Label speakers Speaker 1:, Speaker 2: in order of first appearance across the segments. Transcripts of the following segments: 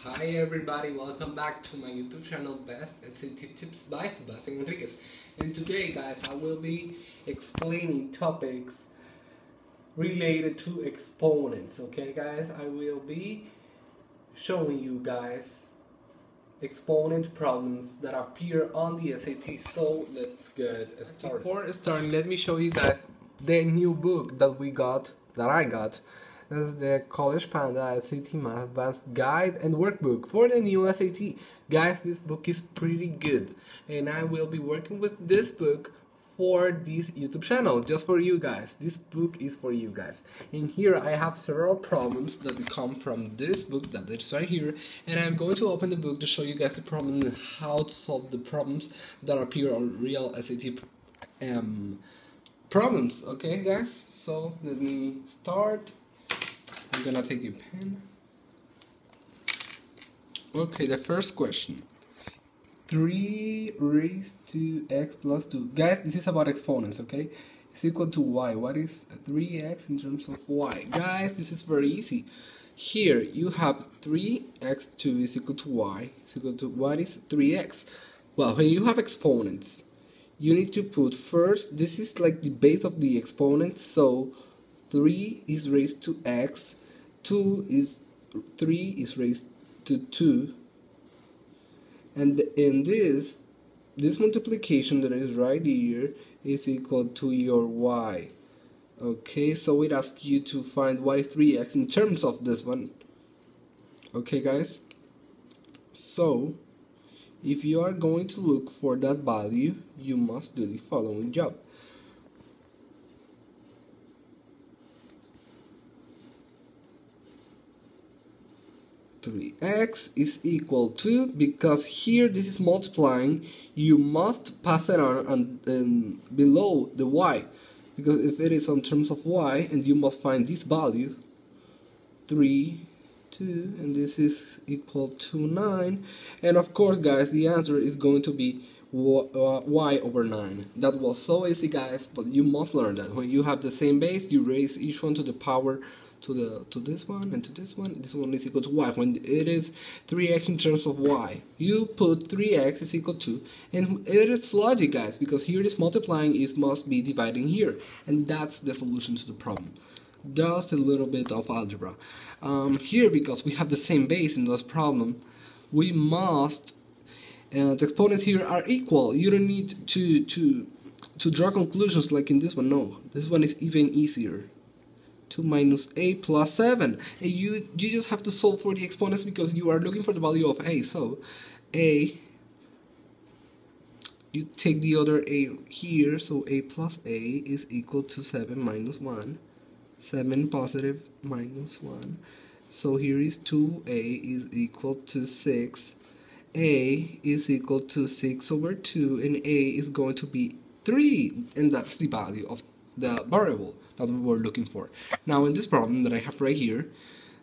Speaker 1: Hi everybody, welcome back to my YouTube channel Best SAT Tips by Sebastian Enriquez. And today guys, I will be explaining topics related to exponents. Okay guys, I will be showing you guys exponent problems that appear on the SAT. So let's get started. Before starting, let me show you guys the new book that I got. This is the College Panda SAT Math Advanced Guide and Workbook for the new SAT. Guys, this book is pretty good, and I will be working with this book for this YouTube channel, just for you guys. This book is for you guys. And here I have several problems that come from this book that is right here, and I'm going to open the book to show you guys the problem and how to solve the problems that appear on real SAT problems. Okay guys, so let me start. I'm gonna take a pen. Okay, the first question. 3 raised to x plus 2. Guys, this is about exponents, okay? It's equal to y. What is 3x in terms of y? Guys, this is very easy. Here, you have 3x2 is equal to y. Is equal to what is 3x? Well, when you have exponents, you need to put first, this is like the base of the exponent, so 3 is raised to x, 3 is raised to 2, and in this multiplication that is right here is equal to your y. Okay, so it asks you to find what is 3x in terms of this one. Okay guys, so if you are going to look for that value, you must do the following job. X is equal to, because here this is multiplying, you must pass it on and below the y, because if it is on terms of y, and you must find this value 3, 2, and this is equal to 9, and of course guys, the answer is going to be y over 9. That was so easy guys, but you must learn that when you have the same base, you raise each one to the power to this one and to this one. This one is equal to y. When it is 3x in terms of y, you put 3x is equal to, and it is logic guys, because here this multiplying is must be dividing here, and that's the solution to the problem. Just a little bit of algebra here, because we have the same base in this problem, we must the exponents here are equal. You don't need to draw conclusions like in this one. No, this one is even easier. 2 minus a plus 7, and you just have to solve for the exponents because you are looking for the value of a. So a, you take the other a here, so a plus a is equal to 7 minus 1, 7 positive minus 1, so here is 2a is equal to 6, a is equal to 6 over 2, and a is going to be 3, and that's the value of the variable that we were looking for. Now in this problem that I have right here,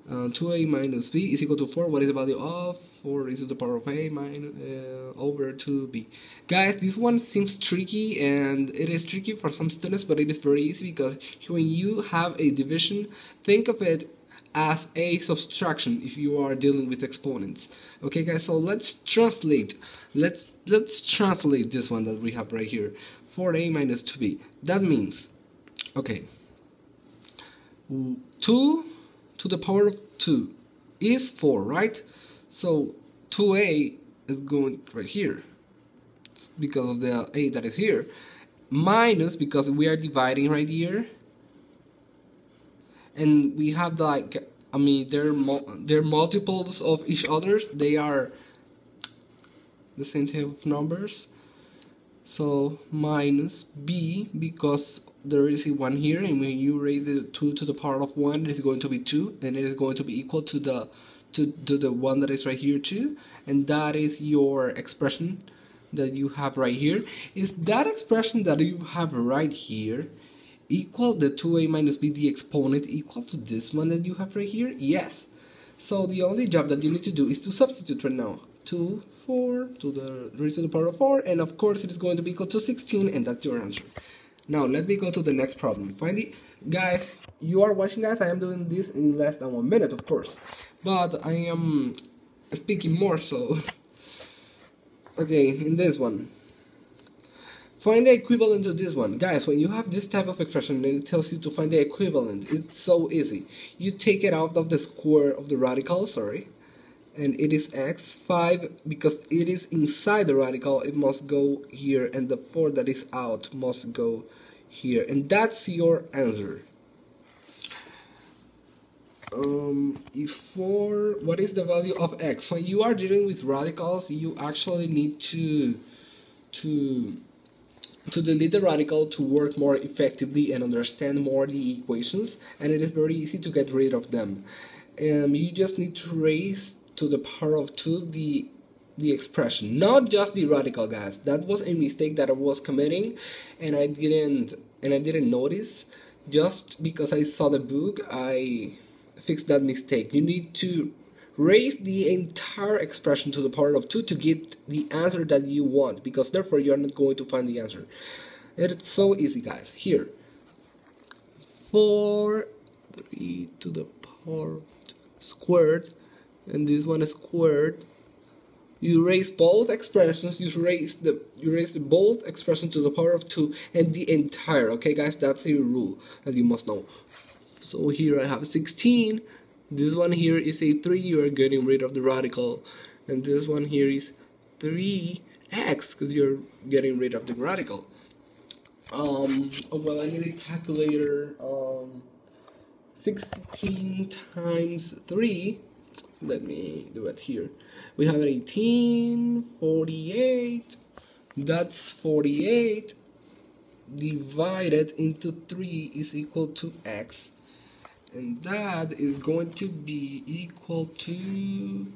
Speaker 1: 2a minus b is equal to 4. What is the value of 4 raised to the power of a minus over 2b? Guys, this one seems tricky, and it is tricky for some students, but it is very easy because when you have a division, think of it as a subtraction if you are dealing with exponents. Okay guys, so let's translate. Let's translate this one that we have right here. 4a minus 2b. That means, okay, 2 to the power of 2 is 4, right? So 2a is going right here because of the a that is here, minus because we are dividing right here, and we have like, I mean, they're multiples of each other. They are the same type of numbers. So minus b, because there is a 1 here, and when you raise the 2 to the power of 1, it is going to be 2, and it is going to be equal to the one that is right here too, and that is your expression that you have right here. Is that expression that you have right here equal the 2a minus b, the exponent, equal to this one that you have right here? Yes. So the only job that you need to do is to substitute right now. 2, 4 to the raised to the power of 4, and of course it is going to be equal to 16, and that's your answer. Now let me go to the next problem. Finally, guys, you are watching, guys, I am doing this in less than 1 minute, of course, but I am speaking more so. Okay, in this one, find the equivalent to this one. Guys, when you have this type of expression and it tells you to find the equivalent, it's so easy. You take it out of the square of the radical, sorry, and it is x. 5, because it is inside the radical, it must go here, and the 4 that is out must go here, and that's your answer. What is the value of x? When you are dealing with radicals, you actually need to delete the radical to work more effectively and understand more the equations, and it is very easy to get rid of them. You just need to raise to the power of 2 the expression, not just the radical, guys. That was a mistake that I was committing, and I didn't notice. Just because I saw the book, I fixed that mistake. You need to raise the entire expression to the power of 2 to get the answer that you want, because therefore you're not going to find the answer. It's so easy, guys. Here, 4 3 to the power squared, and this one is squared. You raise both expressions, you raise both expressions to the power of 2 and the entire. Okay, guys, that's a rule that you must know. So here I have 16. This one here is a 3, you are getting rid of the radical. And this one here is 3x, because you're getting rid of the radical. Well, I need a calculator. 16 times 3. Let me do it here. We have 18, 48. That's 48 divided into 3 is equal to x. And that is going to be equal to,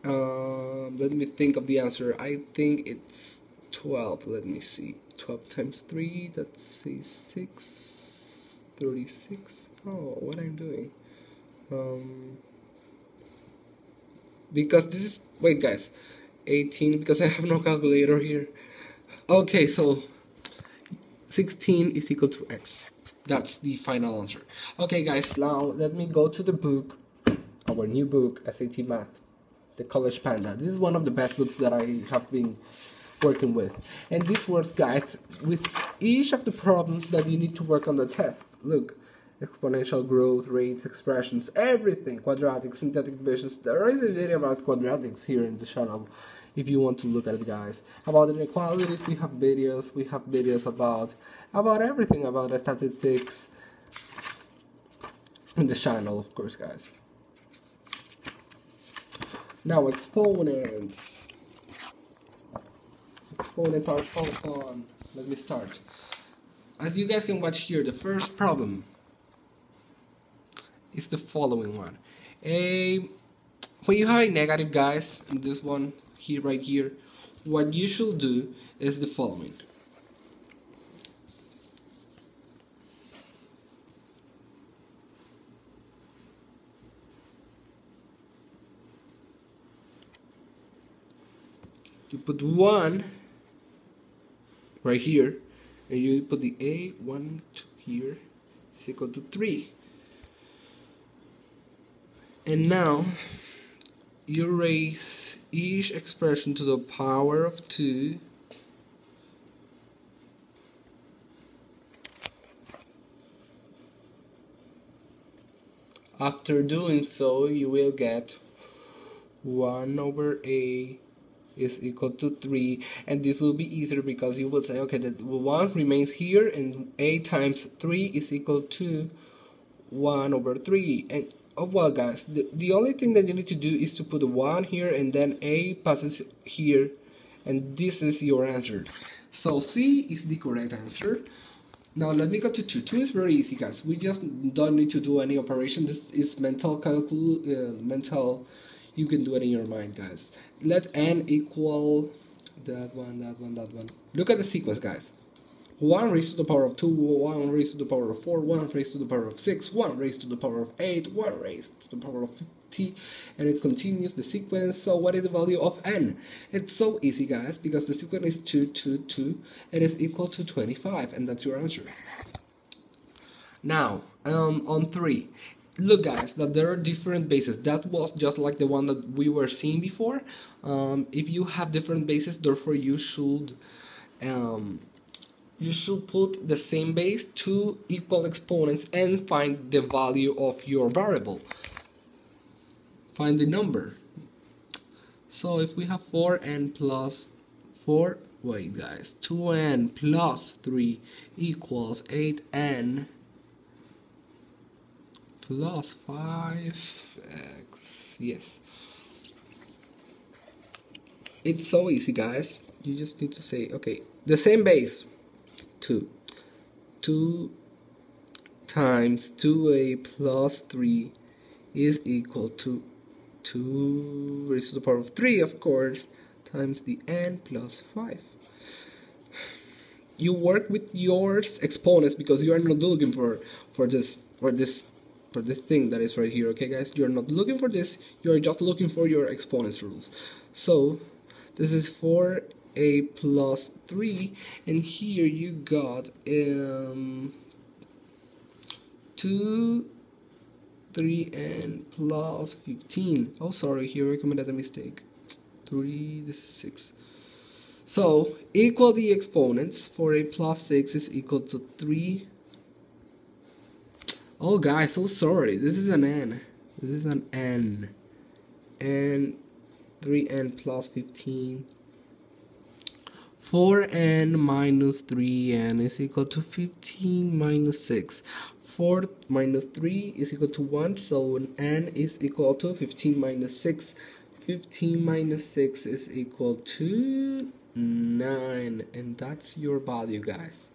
Speaker 1: let me think of the answer. I think it's 12. Let me see. 12 times 3, that's a 6. 36. Oh, what I'm doing. Because this is, wait guys, 18, because I have no calculator here. Okay, so 16 is equal to x. That's the final answer. Okay guys, now let me go to the book, our new book, SAT Math, the College Panda. This is one of the best books that I have been working with. And this works, guys, with each of the problems that you need to work on the test. Look, exponential growth rates, expressions, everything, quadratics, synthetic divisions. There is a video about quadratics here in the channel if you want to look at it, guys. About inequalities, we have videos about everything, about statistics in the channel, of course, guys. Now, exponents. Exponents are so fun. Let me start. As you guys can watch here, the first problem is the following one. When you have a negative, guys, in this one here, right here, what you should do is the following. You put 1 right here, and you put the A1 here is equal to 3. And now you raise each expression to the power of 2. After doing so, you will get 1 over A is equal to 3, and this will be easier because you will say, okay, that 1 remains here, and A times 3 is equal to 1 over 3. And oh well, guys, the only thing that you need to do is to put 1 here, and then A passes here, and this is your answer. So C is the correct answer. Now let me go to 2. 2 is very easy, guys. We just don't need to do any operation. This is mental mental. You can do it in your mind, guys. Let n equal that one. Look at the sequence, guys. 1 raised to the power of 2, 1 raised to the power of 4, 1 raised to the power of 6, 1 raised to the power of 8, 1 raised to the power of 50, and it continues the sequence. So what is the value of n? It's so easy, guys, because the sequence is 2, 2, 2, and it's equal to 25, and that's your answer. Now, on 3, look guys, that there are different bases. That was just like the one that we were seeing before. If you have different bases, therefore you should put the same base to equal exponents and find the value of your variable. Find the number. So if we have 4n plus 4, wait guys, 2n plus 3 equals 8n plus 5x. Yes. It's so easy guys. You just need to say, okay, the same base, 2 times 2a plus 3 is equal to 2 raised to the power of 3, of course, times the n plus 5. You work with your exponents because you are not looking for this thing that is right here, okay guys? You are not looking for this, you are just looking for your exponents rules. So this is 4a plus 3, and here you got 2 3n plus 15. Oh sorry, here I committed a mistake. 3, this is 6. So equal the exponents. 4a plus 6 is equal to 3. Oh guys, so sorry, this is an n. This is an n. And 3n plus 15. 4n minus 3n is equal to 15 minus 6. 4 minus 3 is equal to 1, so n is equal to 15 minus 6. 15 minus 6 is equal to 9, and that's your value guys.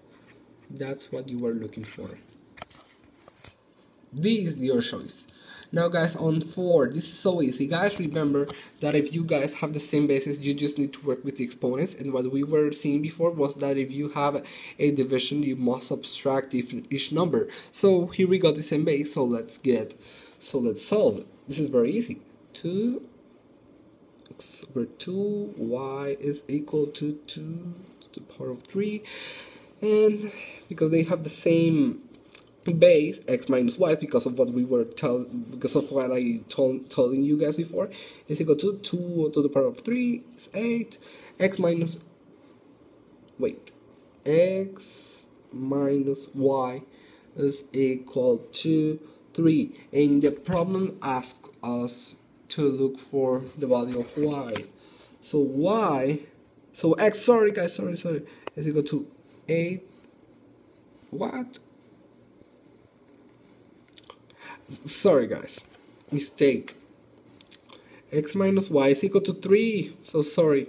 Speaker 1: That's what you were looking for. This is your choice. Now guys, on 4, this is so easy. Guys, remember that if you guys have the same basis, you just need to work with the exponents. And what we were seeing before was that if you have a division, you must subtract each number. So here we got the same base, so let's solve it. This is very easy. 2 x over 2, y is equal to 2 to the power of 3. And because they have the same base, x minus y, because of what we were telling you guys before, is equal to 2 to the power of 3 is 8. X minus y is equal to 3, and the problem asks us to look for the value of y. So x, sorry guys, is equal to 8. What? Sorry guys, mistake. X minus y is equal to 3. So sorry.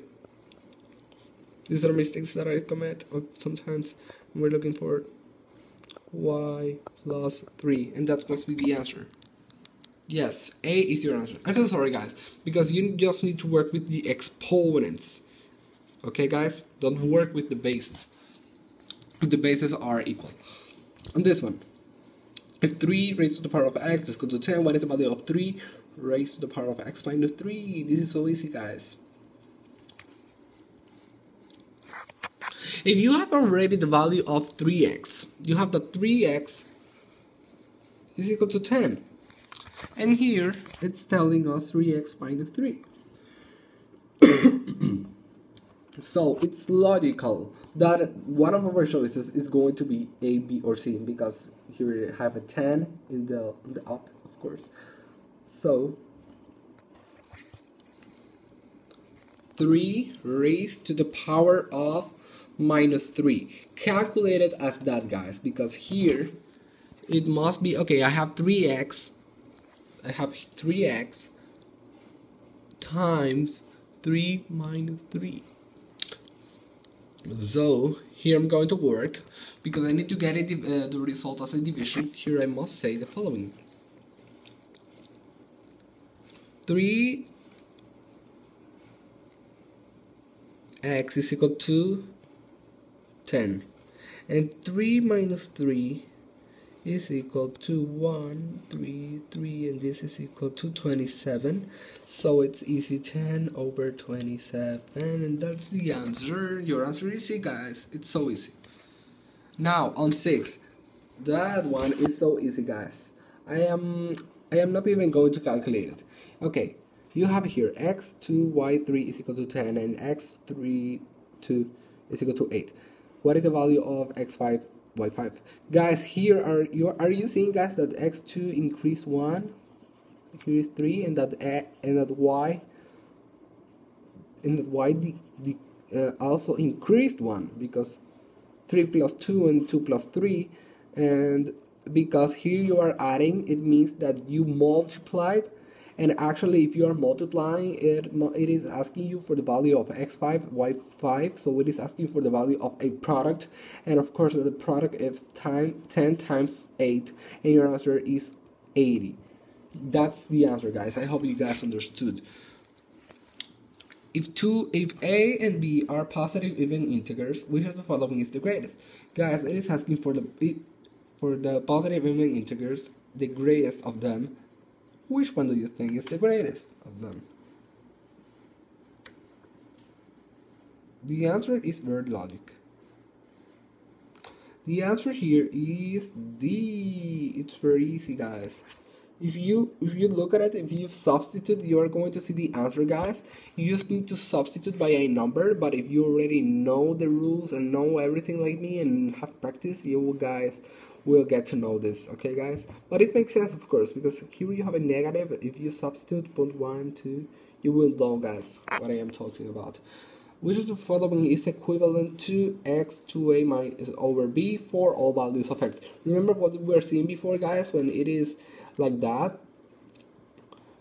Speaker 1: These are mistakes that I commit sometimes when we're looking for y plus 3, and that's supposed to be the answer. Yes, A is your answer. I'm so sorry guys, because you just need to work with the exponents. Okay guys, don't work with the bases. The bases are equal. On this one, if 3 raised to the power of x is equal to 10, what is the value of 3 raised to the power of x minus 3? This is so easy guys. If you have already the value of 3x, you have that 3x is equal to 10. And here it's telling us 3x minus 3. So it's logical that one of our choices is going to be A, B, or C, because here we have a 10 in the up, of course. So 3 raised to the power of minus 3. Calculate it as that guys, because here it must be, okay, I have 3x times 3 minus 3. So here I'm going to work, because I need to get it, the result as a division. Here I must say the following: 3x is equal to 10, and 3 minus 3 is equal to 1, 3, 3, and this is equal to 27. So it's easy, 10 over 27, and that's the answer. Your answer is C, guys. It's so easy. Now on 6, that one is so easy, guys. I am not even going to calculate it. Okay, you have here x2 y3 is equal to 10 and x3 2 is equal to 8. What is the value of x5 y5? Guys, here are you seeing, guys, that x2 increased 1, here is 3, and that y also increased 1, because 3 plus 2 and 2 plus 3, and because here you are adding, it means that you multiplied, and actually if you are multiplying it, it is asking you for the value of x5 y5, so it is asking for the value of a product, and of course the product is 10 times 8, and your answer is 80. That's the answer, guys. I hope you guys understood. If a and b are positive even integers, which of the following is the greatest? Guys, it is asking for the positive even integers, the greatest of them. Which one do you think is the greatest of them? The answer is very logic. The answer here is D. It's very easy, guys. If you look at it, if you substitute, you are going to see the answer, guys. You just need to substitute by a number, but if you already know the rules and know everything like me and have practice, you guys will get to know this, okay, guys? But it makes sense, of course, because here you have a negative. If you substitute 0.1, 2, you will know, guys, what I am talking about. Which of the following is equivalent to x to a minus over b for all values of x? Remember what we were seeing before, guys, when it is like that?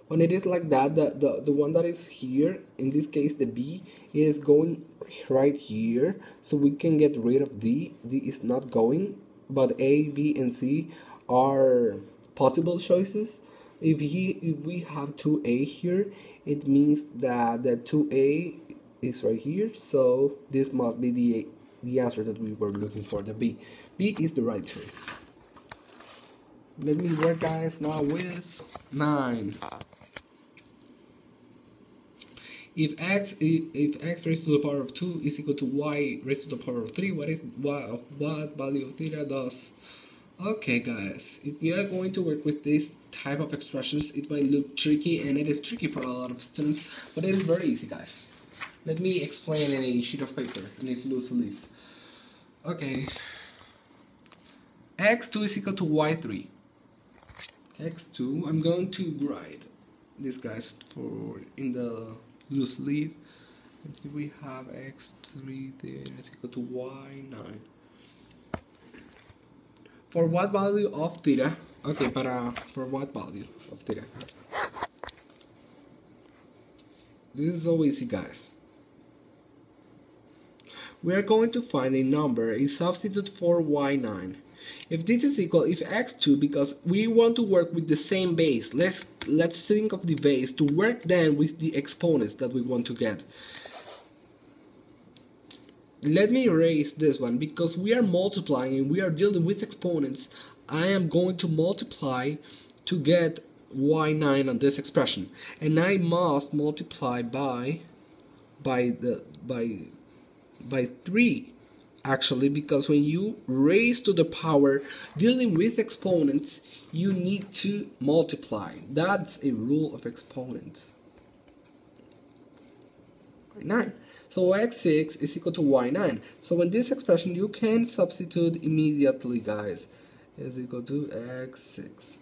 Speaker 1: When it is like that, the one that is here, in this case the b, is going right here, so we can get rid of d. D is not going, but a, b, and c are possible choices. If we have 2a here, it means that the 2a is right here, so this must be the answer that we were looking for, the b. B is the right choice. Let me work, guys, now with 9. If x raised to the power of 2 is equal to y raised to the power of 3, what value of theta does? Okay, guys, if we are going to work with this type of expressions, it might look tricky, and it is tricky for a lot of students, but it is very easy, guys. Let me explain in a sheet of paper, and if loose leaf. Okay, x2 is equal to y3. x2, I'm going to write this, guys, for in the loose leaf. And here we have x3 there is equal to y9. For what value of theta? Okay, for what value of theta? This is so easy, guys. We are going to find a number, a substitute for y9. If this is equal, if x2, because we want to work with the same base, let's think of the base to work then with the exponents that we want to get. Let me erase this one, because we are multiplying and we are dealing with exponents. I am going to multiply to get y9 on this expression, and I must multiply by 3, actually, because when you raise to the power dealing with exponents, you need to multiply. That's a rule of exponents. 9. So x6 is equal to y9. So in this expression you can substitute immediately, guys. Is equal to x6.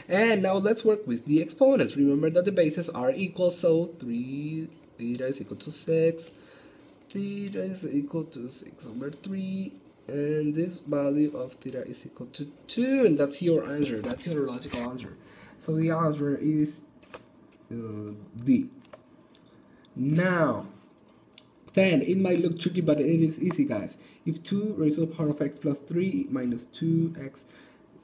Speaker 1: And now let's work with the exponents. Remember that the bases are equal, so 3 theta is equal to 6. Theta is equal to 6 over 3, and this value of theta is equal to 2, and that's your answer. That's your logical answer. So the answer is D. Now 10, it might look tricky, but it is easy, guys. If 2 raised to the power of x plus 3 minus 2x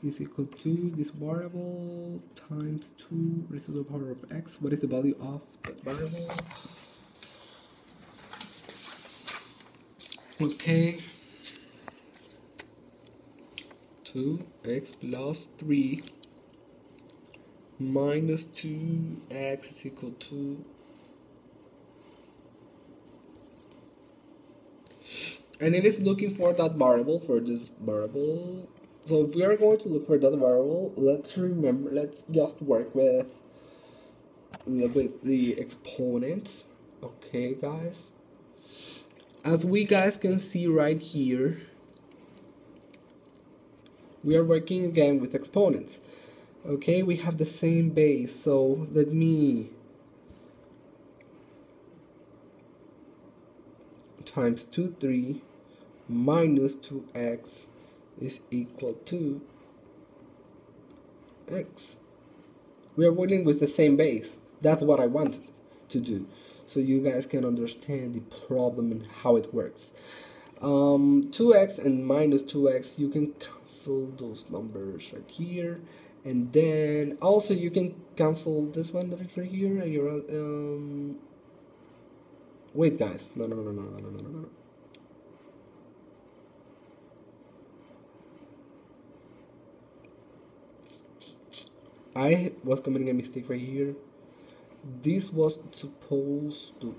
Speaker 1: is equal to this variable times 2 raised to the power of x, what is the value of that variable? Okay, 2x plus 3 minus 2x is equal to, and it is looking for that variable, for this variable. So if we are going to look for that variable, let's just work with the exponents. Okay, guys. As we guys can see right here, we are working again with exponents. Okay, we have the same base, so let me times 2, 3 minus 2x is equal to x. We are working with the same base. That's what I wanted to do, so you guys can understand the problem and how it works. 2x and minus 2x, you can cancel those numbers right here, and then also you can cancel this one that is right here, and you're wait guys, no. I was committing a mistake right here. This was supposed to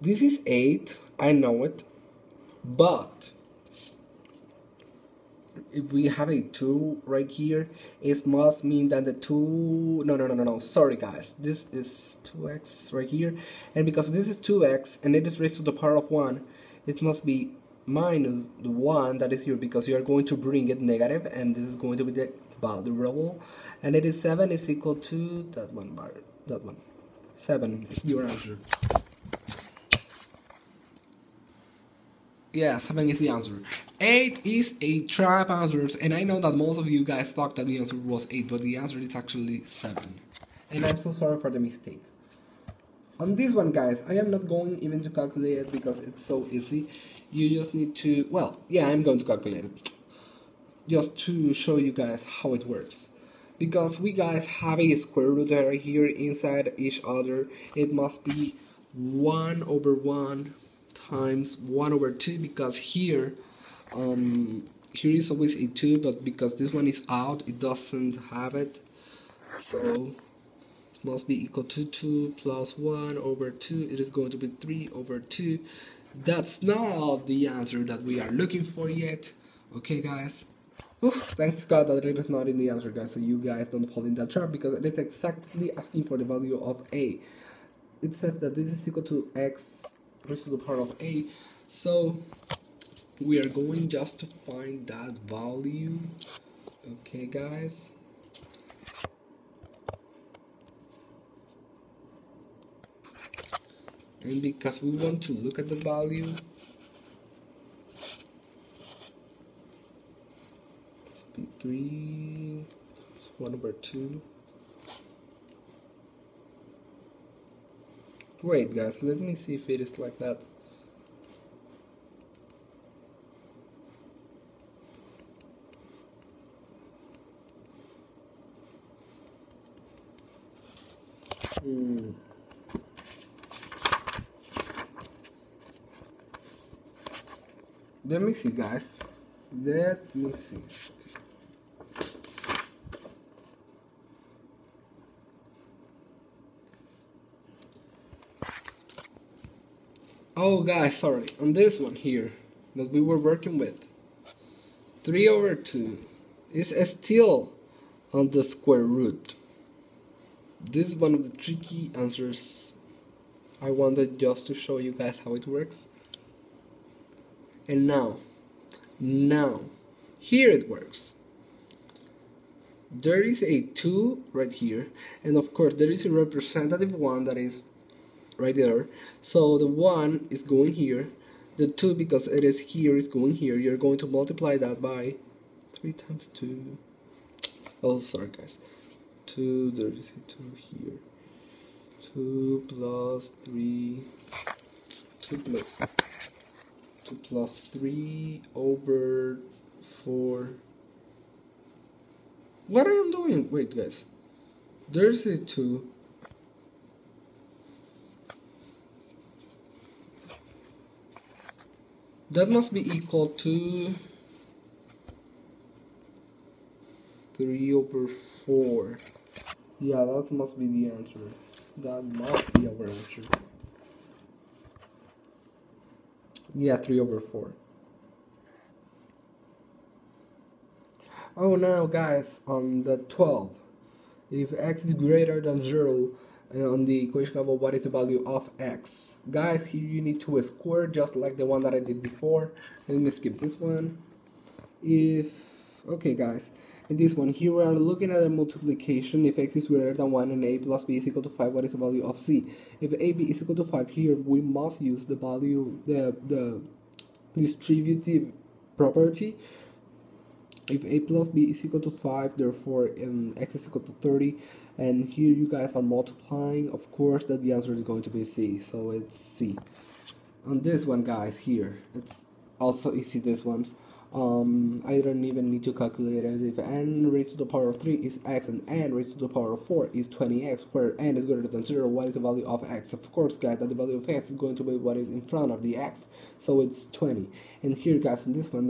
Speaker 1: this is 8, I know it, but if we have a 2 right here, it must mean that the 2, no, sorry guys, this is 2x right here, and because this is 2x and it is raised to the power of 1, it must be minus the 1 that is here, because you are going to bring it negative, and this is going to be the variable, and it is 7 is equal to that one. 7 is your answer. Yeah, 7 is the answer. 8 is a trap answer, and I know that most of you guys thought that the answer was 8, but the answer is actually 7. And I'm so sorry for the mistake. On this one, guys, I am not going even to calculate it because it's so easy. You just need to, well, yeah, I'm going to calculate it, just to show you guys how it works. Because we guys have a square root right here inside each other, it must be 1 over 1 times 1 over 2, because here is always a 2, but because this one is out, it doesn't have it, so it must be equal to 2 plus 1 over 2. It is going to be 3 over 2. That's not the answer that we are looking for yet. Okay, guys. Oof, thanks God that it is not in the answer, guys, so you guys don't fall in that trap, because it is exactly asking for the value of a. It says that this is equal to x raised to the power of a, so we are going just to find that value. Okay, guys. And because we want to look at the value, must be 3 1 over 2. Wait, guys, let me see if it is like that. Let me see, guys. Let me see. Oh, guys, sorry. On this one here that we were working with, 3 over 2 is still on the square root. This is one of the tricky answers. I wanted just to show you guys how it works. And now, here it works. There is a 2 right here, and of course there is a representative 1 that is right there. So the 1 is going here, the 2, because it is here, is going here. You're going to multiply that by 3 times 2. Oh, sorry guys. 2, there is a 2 here. 2 plus 3, 2 plus 3 over 4. What am I doing? Wait, guys. There's a 2. That must be equal to 3 over 4. Yeah, that must be the answer. That must be our answer. Yeah, 3 over 4. Oh, now guys, on the 12, if x is greater than 0, on the equation of what is the value of x. Guys, here you need to square just like the one that I did before. Let me skip this one. Okay guys, in this one here we are looking at a multiplication. If x is greater than 1 and a plus b is equal to 5, what is the value of c? If ab is equal to 5, here we must use the value, the distributive property. If a plus b is equal to 5, therefore x is equal to 30, and here you guys are multiplying, of course that the answer is going to be c, so it's c. On this one guys, here it's also easy. This one's I don't even need to calculate it. If n raised to the power of 3 is x and n raised to the power of 4 is 20x, where n is greater than 0, what is the value of x? Of course guys, that the value of x is going to be what is in front of the x, so it's 20. And here guys, in this one,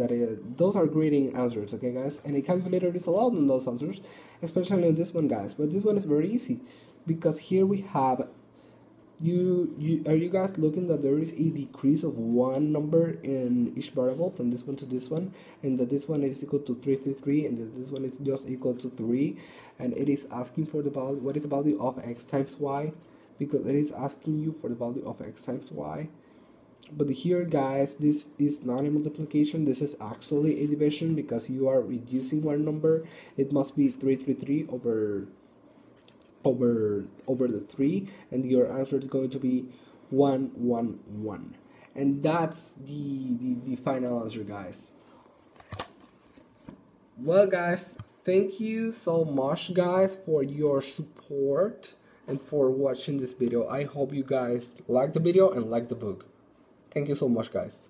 Speaker 1: those are grading answers, okay guys, and a calculator is allowed in those answers, especially in this one guys. But this one is very easy, because here we have are you guys looking that there is a decrease of one number in each variable from this one to this one, and that this one is equal to 333, and that this one is just equal to 3, and it is asking for the value, what is the value of x times y, because it is asking you for the value of x times y. But here guys, this is not a multiplication, this is actually a division, because you are reducing one number. It must be 333 over the 3, and your answer is going to be 111, and that's the final answer guys. Well guys, thank you so much guys for your support and for watching this video. I hope you guys like the video and like the book. Thank you so much guys.